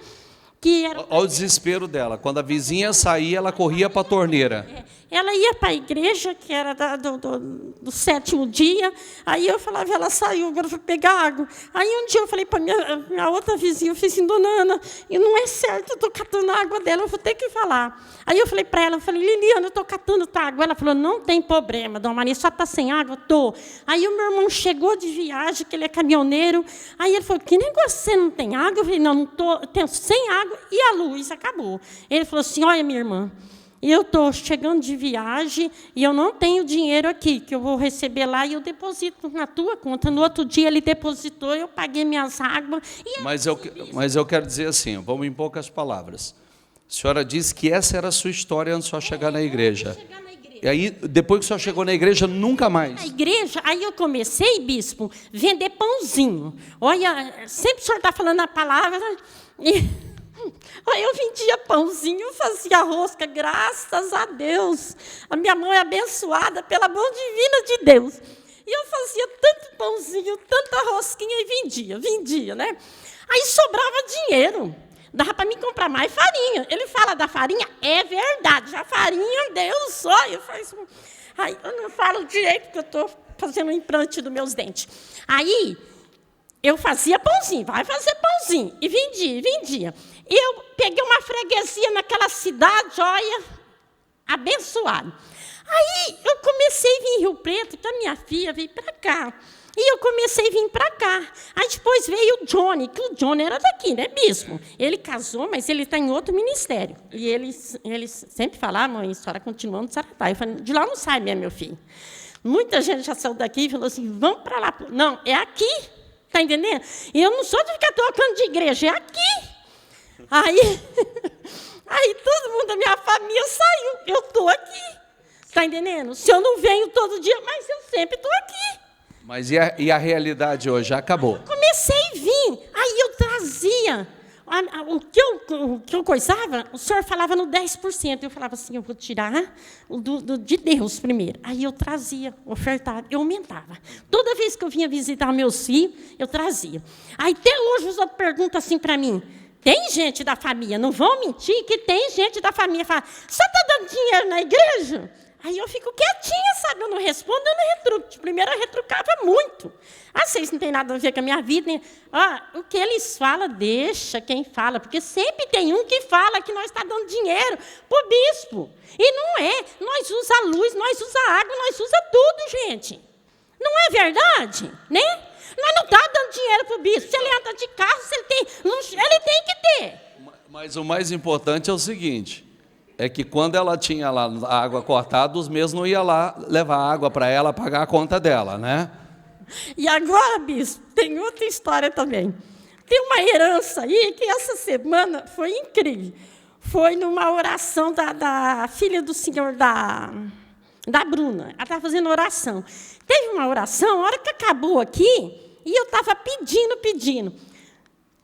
que era... Olha o desespero dela. Quando a vizinha saía, ela corria para a torneira. Ela ia para a igreja, que era do 7º dia, aí eu falava, ela saiu, agora vou pegar água. Aí um dia eu falei para minha outra vizinha, eu falei assim, dona Ana, e não é certo, eu estou catando a água dela, eu vou ter que falar. Aí eu falei para ela, eu falei, Liliana, eu estou catando tua água. Ela falou, não tem problema, dona Maria, só está sem água? Estou. Aí o meu irmão chegou de viagem, que ele é caminhoneiro, aí ele falou, que negócio, você não tem água? Eu falei, não estou, tenho sem água e a luz acabou. Ele falou assim, olha, minha irmã, eu estou chegando de viagem e eu não tenho dinheiro aqui, que eu vou receber lá e eu deposito na tua conta. No outro dia ele depositou, eu paguei minhas águas. Mas eu quero dizer assim, vamos em poucas palavras. A senhora disse que essa era a sua história antes de só chegar na igreja. E aí, depois que a senhora chegou na igreja, nunca mais. Na igreja, aí eu comecei, bispo, vender pãozinho. Olha, sempre o senhor está falando a palavra... Aí eu vendia pãozinho, fazia rosca, graças a Deus. A minha mão é abençoada pela mão divina de Deus. E eu fazia tanto pãozinho, tanta rosquinha e vendia, né? Aí sobrava dinheiro. Dava para mim comprar mais farinha. Ele fala da farinha, é verdade. A farinha, Deus, olha, faz... Aí eu não falo direito, porque eu estou fazendo um implante dos meus dentes. Aí eu fazia pãozinho, vai fazer pãozinho. E vendia. E eu peguei uma freguesia naquela cidade, olha, abençoado. Aí eu comecei a vir em Rio Preto, que a minha filha veio para cá. E eu comecei a vir para cá. Aí depois veio o Johnny, que o Johnny era daqui, né, bispo? Ele casou, mas ele está em outro ministério. E eles sempre falavam, mãe, a senhora continua no Saratá. Eu falei, de lá não sai mesmo, meu filho. Muita gente já saiu daqui e falou assim, vamos para lá. Não, é aqui, está entendendo? E eu não sou de ficar trocando de igreja, é aqui. Aí todo mundo da minha família saiu. Eu estou aqui. Está entendendo? Se eu não venho todo dia, mas eu sempre estou aqui. Mas e a realidade hoje? Acabou. Eu comecei a vir. Aí eu trazia. O que eu coisava, o senhor falava no 10%. Eu falava assim, eu vou tirar de Deus primeiro. Aí eu trazia, ofertava, eu aumentava. Toda vez que eu vinha visitar meus filhos, eu trazia. Aí até hoje os outros perguntam assim para mim, tem gente da família, não vão mentir, que tem gente da família que fala, só está dando dinheiro na igreja? Aí eu fico quietinha, sabe? Eu não respondo, eu não retruco. Primeiro eu retrucava muito. Vocês não têm nada a ver com a minha vida. Né? O que eles falam, deixa quem fala. Porque sempre tem um que fala que nós estamos dando dinheiro para o bispo. E não é. Nós usamos a luz, nós usamos a água, nós usamos tudo, gente. Não é verdade? Né? Nós não estamos dando dinheiro para o bispo. Se ele anda de carro, se ele tem luxo, ele tem que ter. Mas o mais importante é o seguinte, é que quando ela tinha lá a água cortada, os mesmos não iam lá levar água para ela, pagar a conta dela, né? E agora, bispo, tem outra história também. Tem uma herança aí que essa semana foi incrível. Foi numa oração da filha do senhor, da Bruna. Ela estava fazendo oração. Teve uma oração, a hora que acabou aqui, e eu estava pedindo.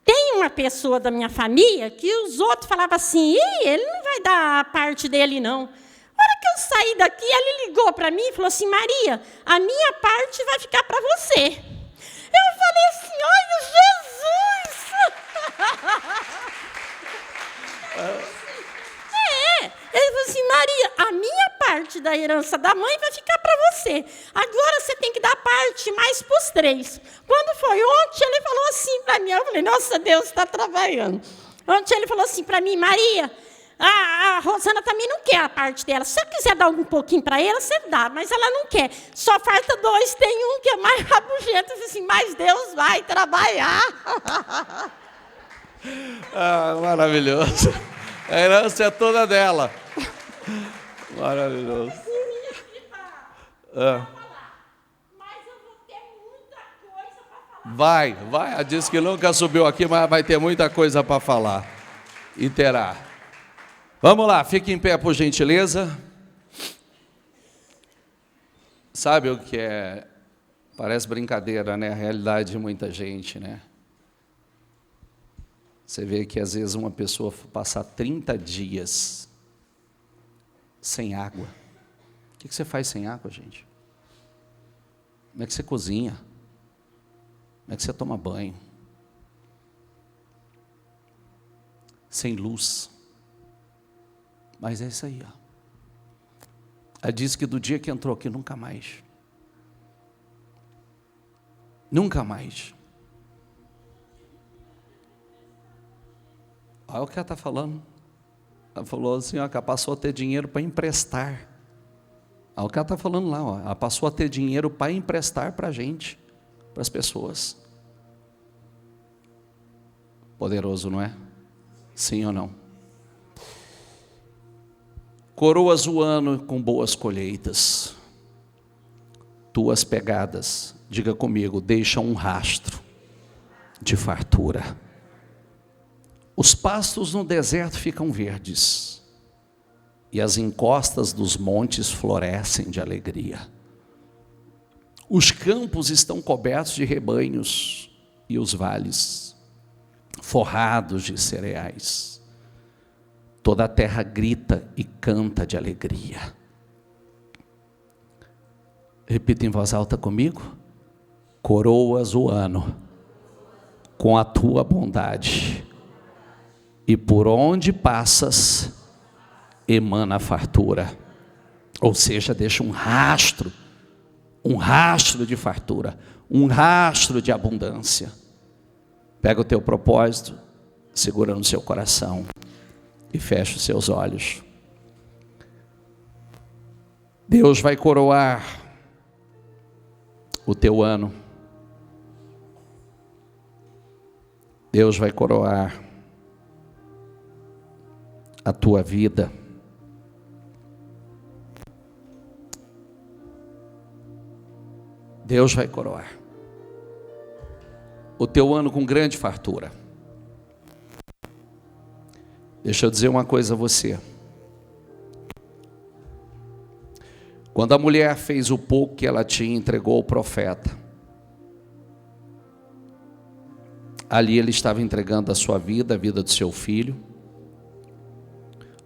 Tem uma pessoa da minha família que os outros falavam assim, ele não vai dar a parte dele, não. A hora que eu saí daqui, ele ligou para mim e falou assim, Maria, a minha parte vai ficar para você. Eu falei assim, olha, Jesus! Ele falou assim, Maria, a minha parte da herança da mãe vai ficar para você. Agora você tem que dar parte mais para os 3. Quando foi ontem, ele falou assim para mim, eu falei, nossa, Deus está trabalhando. Ontem ele falou assim para mim, Maria, a Rosana também não quer a parte dela. Se você quiser dar um pouquinho para ela, você dá, mas ela não quer. Só falta 2, tem um que é mais rabugento. Eu falei assim, mas Deus vai trabalhar. Maravilhoso. A herança é toda dela. Maravilhoso. Mas eu vou ter muita coisa para falar. Vai. Ela disse que nunca subiu aqui, mas vai ter muita coisa para falar. E terá. Vamos lá, fique em pé, por gentileza. Sabe o que é? Parece brincadeira, né? A realidade de muita gente, né? Você vê que às vezes uma pessoa passar 30 dias sem água. O que você faz sem água, gente? Como é que você cozinha? Como é que você toma banho? Sem luz. Mas é isso aí, ó. Ela disse que do dia que entrou aqui, nunca mais. Nunca mais. Olha o que ela está falando. Ela falou assim, ó, que ela passou a ter dinheiro para emprestar. Olha o que ela está falando lá, ó. Ela passou a ter dinheiro para emprestar para a gente, para as pessoas. Poderoso, não é? Sim ou não? Coroas o ano com boas colheitas. Tuas pegadas, diga comigo, deixam um rastro de fartura. Os pastos no deserto ficam verdes, e as encostas dos montes florescem de alegria. Os campos estão cobertos de rebanhos, e os vales forrados de cereais. Toda a terra grita e canta de alegria. Repita em voz alta comigo. Coroas o ano com a tua bondade, e por onde passas, emana a fartura. Ou seja, deixa um rastro de fartura, um rastro de abundância. Pega o teu propósito, segura no seu coração e fecha os seus olhos. Deus vai coroar o teu ano. Deus vai coroar a tua vida. Deus vai coroar o teu ano com grande fartura. Deixa eu dizer uma coisa a você. Quando a mulher fez o pouco que ela tinha, entregou ao profeta, ali ele estava entregando a sua vida, a vida do seu filho,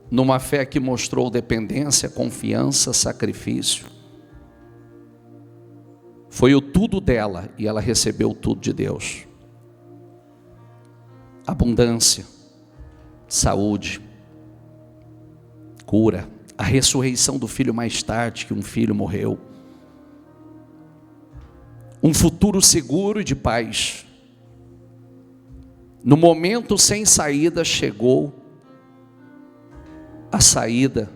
numa fé que mostrou dependência, confiança, sacrifício. Foi o tudo dela e ela recebeu tudo de Deus. Abundância, saúde, cura, a ressurreição do filho mais tarde, que um filho morreu, um futuro seguro e de paz. No momento sem saída chegou a saída,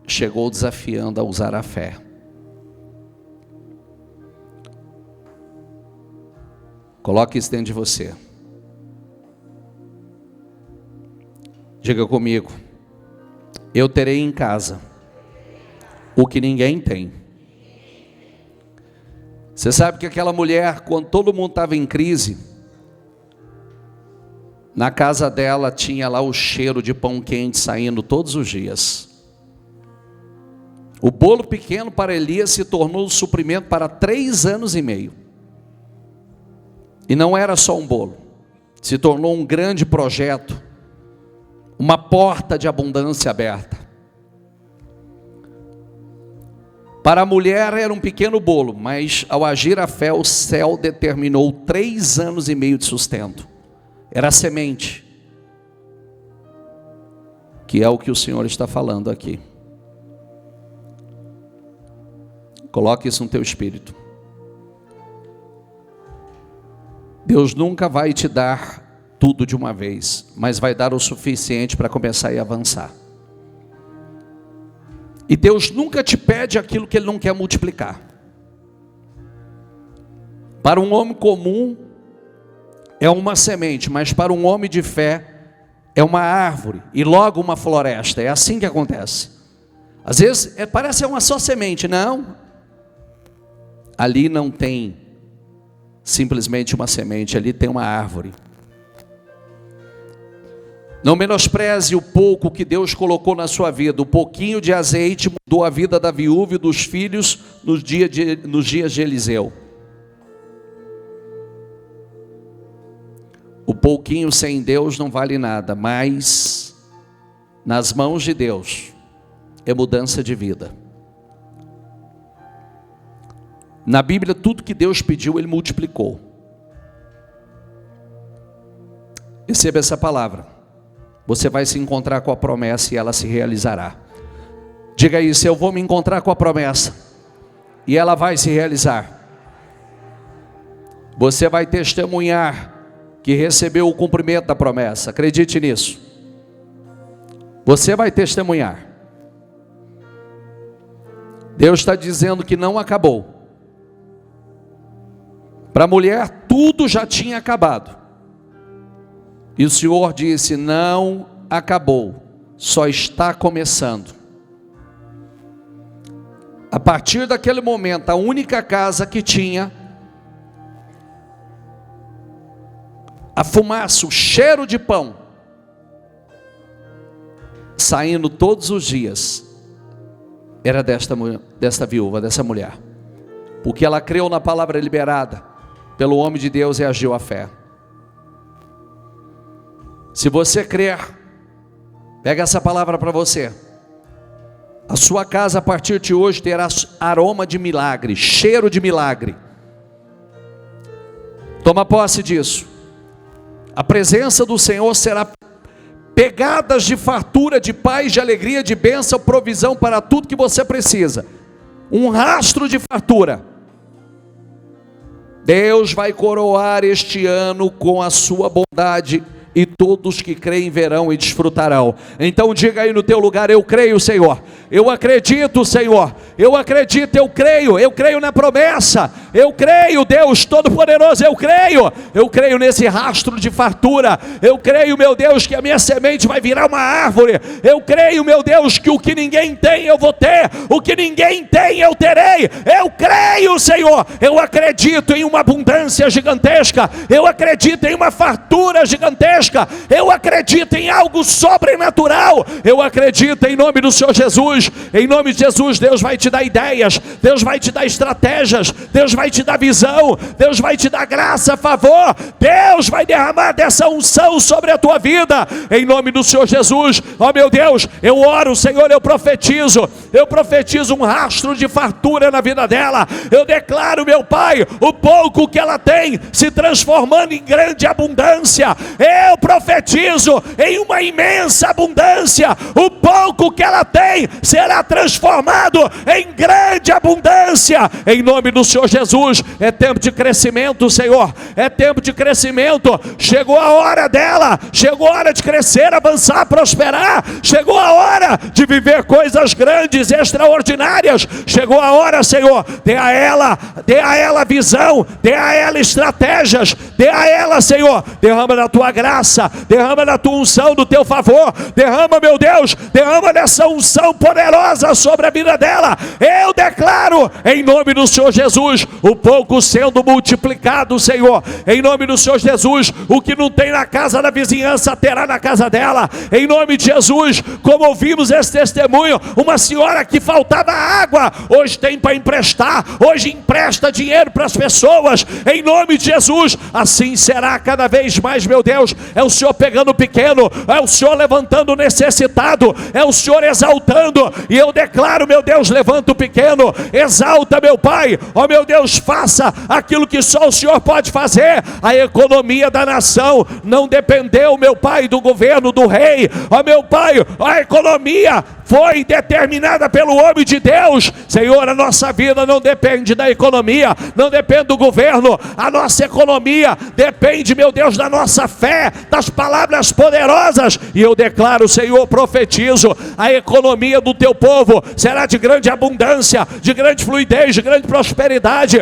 chegou desafiando a usar a fé. Coloque isso dentro de você. Diga comigo: eu terei em casa o que ninguém tem. Você sabe que aquela mulher, quando todo mundo estava em crise, na casa dela tinha lá o cheiro de pão quente saindo todos os dias. O bolo pequeno para Elias se tornou o suprimento para 3 anos e meio. E não era só um bolo, se tornou um grande projeto, uma porta de abundância aberta. Para a mulher era um pequeno bolo, mas ao agir a fé, o céu determinou 3 anos e meio de sustento. Era a semente, que é o que o Senhor está falando aqui. Coloque isso no teu espírito. Deus nunca vai te dar tudo de uma vez, mas vai dar o suficiente para começar a avançar. E Deus nunca te pede aquilo que Ele não quer multiplicar. Para um homem comum é uma semente, mas para um homem de fé é uma árvore e logo uma floresta. É assim que acontece. Às vezes parece uma só semente, não. Ali não tem simplesmente uma semente, ali tem uma árvore. Não menospreze o pouco que Deus colocou na sua vida. O pouquinho de azeite mudou a vida da viúva e dos filhos nos dias de Eliseu. O pouquinho sem Deus não vale nada, mas nas mãos de Deus é mudança de vida. Na Bíblia, tudo que Deus pediu, Ele multiplicou. Receba essa palavra. Você vai se encontrar com a promessa e ela se realizará. Diga isso: eu vou me encontrar com a promessa e ela vai se realizar. Você vai testemunhar que recebeu o cumprimento da promessa. Acredite nisso. Você vai testemunhar. Deus está dizendo que não acabou. Para a mulher tudo já tinha acabado. E o Senhor disse: não acabou, só está começando. A partir daquele momento, a única casa que tinha a fumaça, o cheiro de pão, saindo todos os dias, era desta viúva, dessa mulher. Porque ela creu na palavra liberada pelo homem de Deus e agiu a fé. Se você crer, pega essa palavra para você. A sua casa a partir de hoje terá aroma de milagre, cheiro de milagre. Toma posse disso. A presença do Senhor será pegadas de fartura, de paz, de alegria, de bênção, provisão para tudo que você precisa. Um rastro de fartura. Deus vai coroar este ano com a sua bondade, e todos que creem verão e desfrutarão. Então diga aí no teu lugar: eu creio, Senhor, eu acredito, Senhor, eu acredito, eu creio na promessa, eu creio, Deus Todo-Poderoso, eu creio nesse rastro de fartura, eu creio, meu Deus, que a minha semente vai virar uma árvore, eu creio, meu Deus, que o que ninguém tem eu vou ter, o que ninguém tem eu terei, eu creio, Senhor, eu acredito em uma abundância gigantesca, eu acredito em uma fartura gigantesca, eu acredito em algo sobrenatural, eu acredito em nome do Senhor Jesus. Em nome de Jesus, Deus vai te dar ideias, Deus vai te dar estratégias, Deus vai te dar visão, Deus vai te dar graça, favor, Deus vai derramar dessa unção sobre a tua vida, em nome do Senhor Jesus. Ó meu Deus, eu oro, Senhor, eu profetizo um rastro de fartura na vida dela, eu declaro, meu Pai, o pouco que ela tem se transformando em grande abundância, eu profetizo em uma imensa abundância, o pouco que ela tem será transformado em grande abundância, em nome do Senhor Jesus. É tempo de crescimento, Senhor, é tempo de crescimento, chegou a hora dela, chegou a hora de crescer, avançar, prosperar, chegou a hora hora de viver coisas grandes e extraordinárias. Chegou a hora, Senhor, dê a ela visão, dê a ela estratégias, dê a ela, Senhor, derrama da tua graça, derrama da tua unção, do teu favor, derrama, meu Deus, derrama dessa unção poderosa sobre a vida dela. Eu declaro, em nome do Senhor Jesus, o pouco sendo multiplicado, Senhor, em nome do Senhor Jesus, o que não tem na casa da vizinhança, terá na casa dela, em nome de Jesus. Como ouvimos esse testemunho, uma senhora que faltava água, hoje tem para emprestar, hoje empresta dinheiro para as pessoas, em nome de Jesus. Assim será cada vez mais, meu Deus. É o Senhor pegando o pequeno, é o Senhor levantando o necessitado, é o Senhor exaltando, e eu declaro, meu Deus, levanta o pequeno, exalta, meu Pai, ó meu Deus, faça aquilo que só o Senhor pode fazer. A economia da nação não dependeu, meu Pai, do governo, do rei, ó meu Pai, a economia foi determinada pelo homem de Deus. Senhor, a nossa vida não depende da economia, não depende do governo, a nossa economia depende, meu Deus, da nossa fé, das palavras poderosas, e eu declaro, Senhor, profetizo, a economia do teu povo será de grande abundância, de grande fluidez, de grande prosperidade,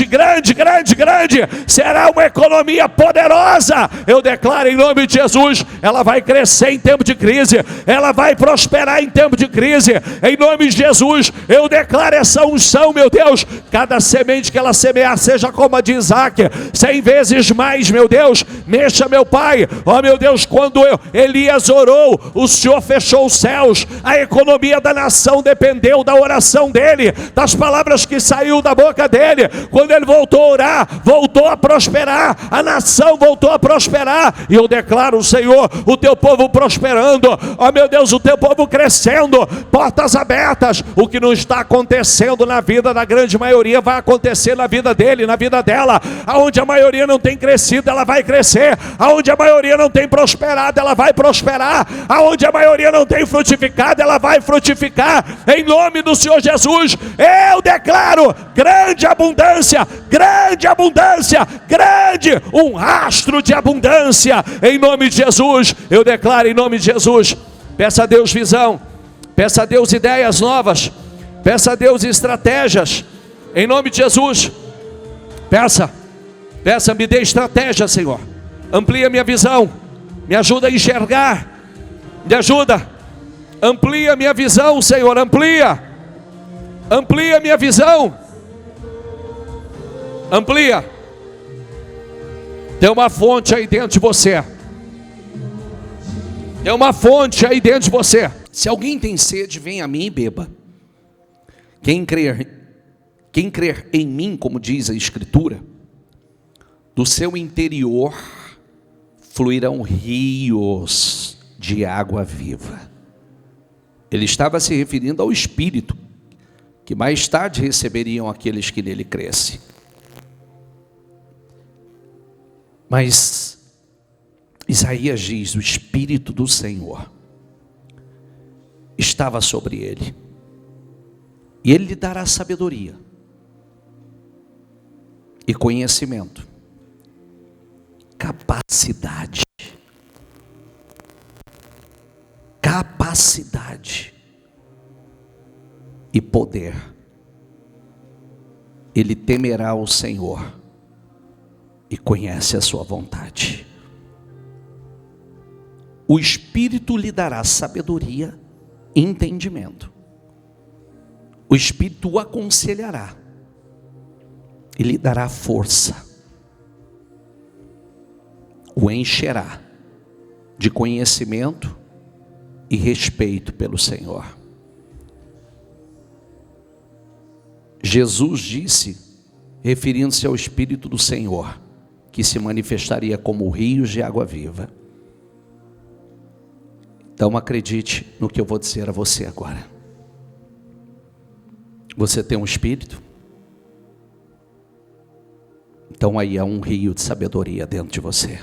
grande, será uma economia poderosa. Eu declaro em nome de Jesus, ela vai crescer em tempo de crise, ela vai prosperar em tempo de crise, em nome de Jesus. Eu declaro essa unção, meu Deus, cada semente que ela semear seja como a de Isaac, 100 vezes mais, meu Deus. Mexa, meu Pai, ó meu Deus, quando Elias orou, o Senhor fechou os céus, a economia da nação dependeu da oração dele, das palavras que saiu da boca dele. Quando ele voltou a orar, voltou a prosperar, a nação voltou a prosperar, e eu declaro, Senhor, o teu povo prosperando, ó meu Deus, o teu povo crescendo, portas abertas. O que não está acontecendo na vida da grande maioria vai acontecer na vida dele, na vida dela. Aonde a maioria não tem crescido, ela vai crescer. Aonde a maioria não tem prosperado, ela vai prosperar. Aonde a maioria não tem frutificado, ela vai frutificar. Em nome do Senhor Jesus, eu declaro grande abundância, um rastro de abundância. Em nome de Jesus, eu declaro em nome de Jesus. Peça a Deus visão, peça a Deus ideias novas, peça a Deus estratégias, em nome de Jesus. Peça, me dê estratégia, Senhor, amplia minha visão, me ajuda a enxergar, me ajuda, amplia minha visão, Senhor, amplia minha visão, amplia. Tem uma fonte aí dentro de você. É uma fonte aí dentro de você. Se alguém tem sede, vem a mim e beba. Quem crer em mim, como diz a Escritura, do seu interior fluirão rios de água viva. Ele estava se referindo ao Espírito, que mais tarde receberiam aqueles que nele crescem. Mas Isaías diz: o Espírito do Senhor estava sobre ele, e ele lhe dará sabedoria e conhecimento, capacidade e poder. Ele temerá o Senhor e conhece a sua vontade. O Espírito lhe dará sabedoria e entendimento. O Espírito o aconselhará e lhe dará força. O encherá de conhecimento e respeito pelo Senhor. Jesus disse, referindo-se ao Espírito do Senhor, que se manifestaria como rios de água viva. Então acredite no que eu vou dizer a você agora. Você tem um Espírito? Então aí há um rio de sabedoria dentro de você.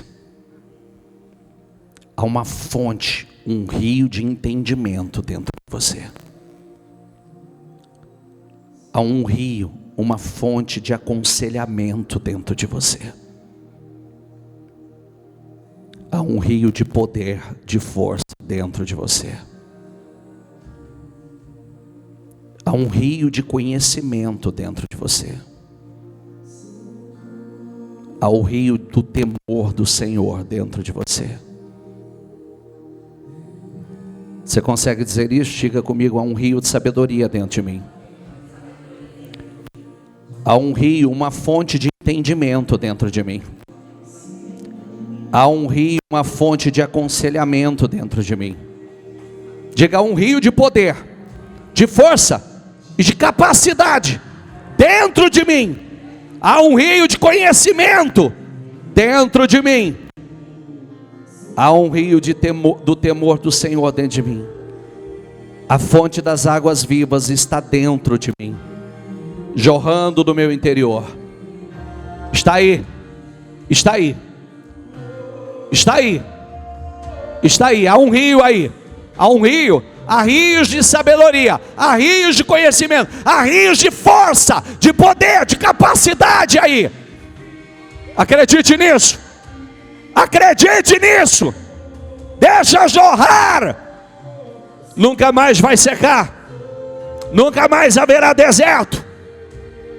Há uma fonte, um rio de entendimento dentro de você. Há um rio, uma fonte de aconselhamento dentro de você. Há um rio de poder, de força dentro de você. Há um rio de conhecimento dentro de você. Há o rio do temor do Senhor dentro de você. Você consegue dizer isso? Diga comigo: há um rio de sabedoria dentro de mim. Há um rio, uma fonte de entendimento dentro de mim. Há um rio, uma fonte de aconselhamento dentro de mim. Diga: há um rio de poder, de força e de capacidade dentro de mim. Há um rio de conhecimento dentro de mim. Há um rio de do temor do Senhor dentro de mim. A fonte das águas vivas está dentro de mim, jorrando do meu interior. Está aí, está aí, está aí, está aí. Há um rio aí, há um rio. Há rios de sabedoria, há rios de conhecimento, há rios de força, de poder, de capacidade aí. Acredite nisso. Acredite nisso. Deixa jorrar. Nunca mais vai secar. Nunca mais haverá deserto.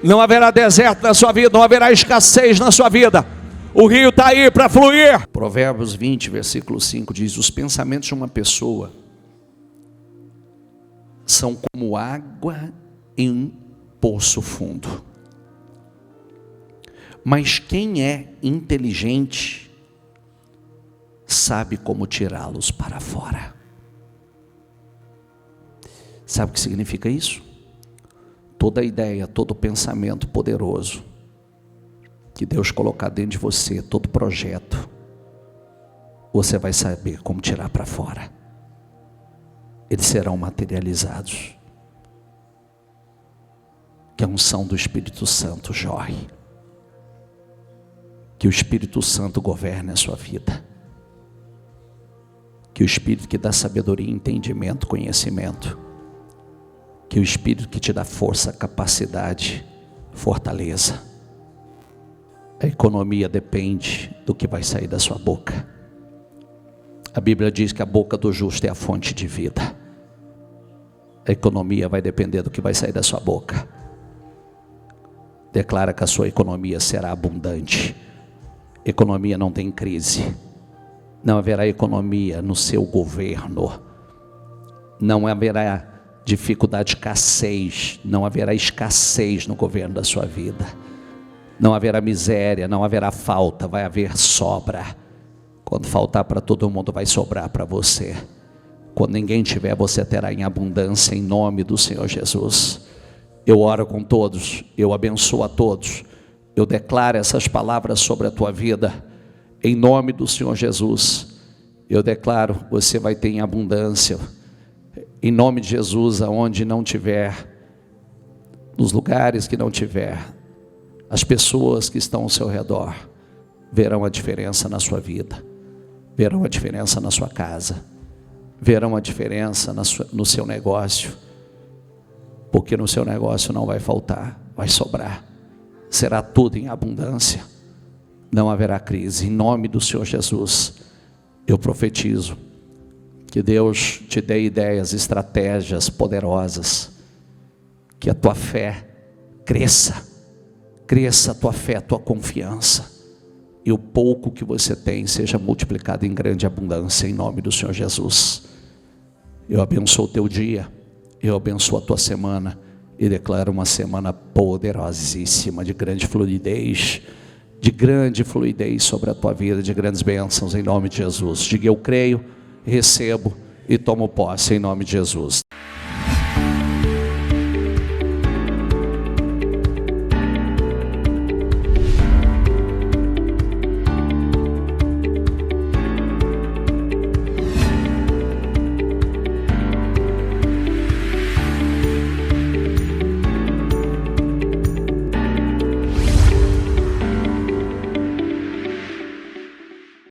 Não haverá deserto na sua vida. Não haverá escassez na sua vida. O rio está aí para fluir. Provérbios 20, versículo 5 diz: os pensamentos de uma pessoa são como água em um poço fundo. Mas quem é inteligente sabe como tirá-los para fora. Sabe o que significa isso? Toda ideia, todo pensamento poderoso que Deus colocar dentro de você, todo projeto, você vai saber como tirar para fora. Eles serão materializados. Que a unção do Espírito Santo jorre. Que o Espírito Santo governe a sua vida. Que o Espírito que dá sabedoria, entendimento, conhecimento. Que o Espírito que te dá força, capacidade, fortaleza. A economia depende do que vai sair da sua boca. A Bíblia diz que a boca do justo é a fonte de vida. A economia vai depender do que vai sair da sua boca. Declara que a sua economia será abundante. Economia não tem crise. Não haverá economia no seu governo. Não haverá dificuldade, escassez. Não haverá escassez no governo da sua vida. Não haverá miséria, não haverá falta, vai haver sobra. Quando faltar para todo mundo, vai sobrar para você. Quando ninguém tiver, você terá em abundância, em nome do Senhor Jesus. Eu oro com todos, eu abençoo a todos. Eu declaro essas palavras sobre a tua vida, em nome do Senhor Jesus. Eu declaro, você vai ter em abundância, em nome de Jesus. Aonde não tiver, nos lugares que não tiver, as pessoas que estão ao seu redor verão a diferença na sua vida, verão a diferença na sua casa, verão a diferença no seu negócio, porque no seu negócio não vai faltar, vai sobrar, será tudo em abundância, não haverá crise. Em nome do Senhor Jesus, eu profetizo que Deus te dê ideias, estratégias poderosas, que a tua fé cresça a tua fé, a tua confiança, e o pouco que você tem seja multiplicado em grande abundância, em nome do Senhor Jesus. Eu abençoo o teu dia, eu abençoo a tua semana, e declaro uma semana poderosíssima, de grande fluidez sobre a tua vida, de grandes bênçãos, em nome de Jesus. Diga: eu creio, recebo e tomo posse, em nome de Jesus.